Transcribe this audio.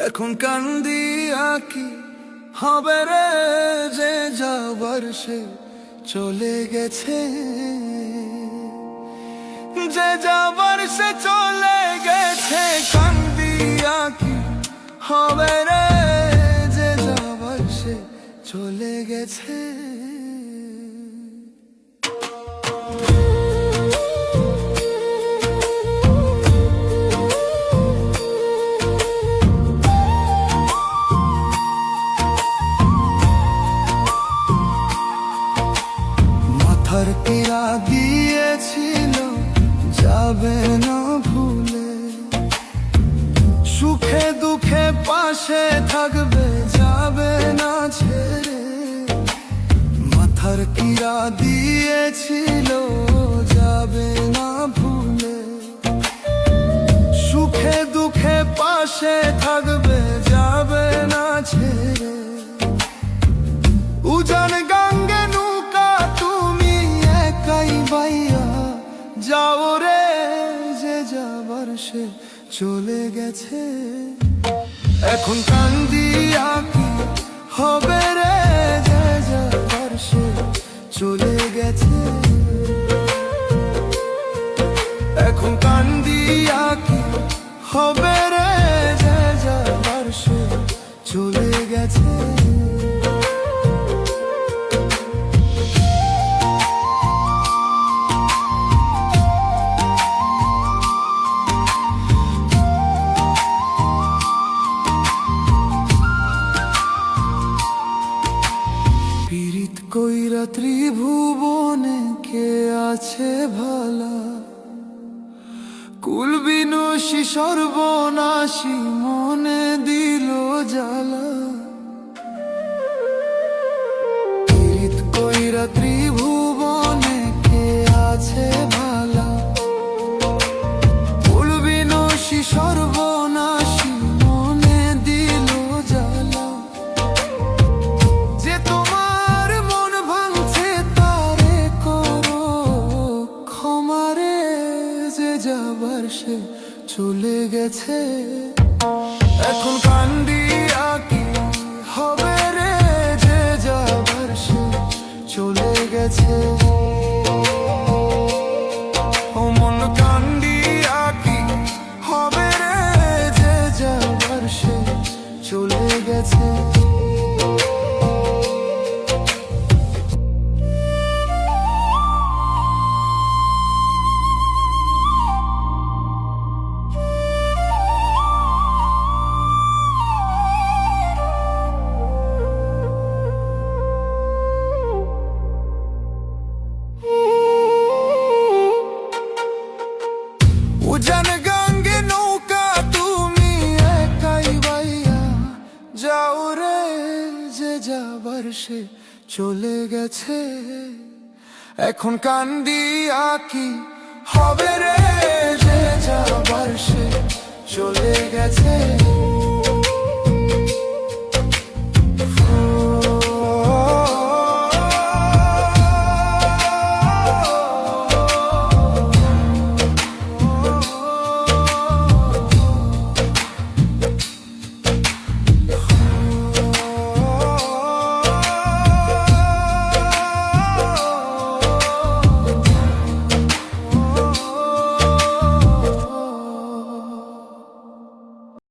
এখন কান্দি আঁকি হবে রে, যে যাবার সে চলে গেছে, যে যাবার সে চলে গেছে। কান্দি আঁকি হবে রে, যে যাবার সে চলে গেছে। মাথার পীড়া দিয়েছিল যাবে না ভুলে, সুখে দুঃখে পাশে থাকবে যাবে না ছেড়ে। মাথার পীড়া দিয়েছিল যাবে না ভুলে, সুখে দুঃখে পাশে থাকবে যাবে না ছেড়ে। উজান গঙ্গে নৌকা তুমি একাই বাইয়া যাও রে, যে যাবার সে চলে গেছে। এখন কান্দি আঁকি হবে রে, যে যাবার সে চলে গেছে। এখন কান্দি আঁকি হবে রে, যে যাবার সে চলে গেছে। পীড়িত কইরা ত্রিভুবনে কে আছে ভালা, কুলবিনসী সর্বনাশী মনে দিল জ্বালা। পীড়িত কইরা ত্রিভুবনে কে আছে ভালা, কুলবিনসী সর্বনাশী মনে দিল জ্বালা। যে তোমার মন ভাঙছে তারে করো ক্ষমারে, যে যাবার সে চলে গেছে। এখন কান্দি আঁকি হবে রে, যে যাবার সে চলে গেছে। ও মন কান্দি আঁকি হবে রে, যে যাবার সে চলে গেছে। উজান গঙ্গে নৌকা তুমি একাই বাইয়া যাও রে, যে যাবার সে চলে গেছে। এখন কান্দি আঁকি হবে রে, যে যাবার সে চলে গেছে।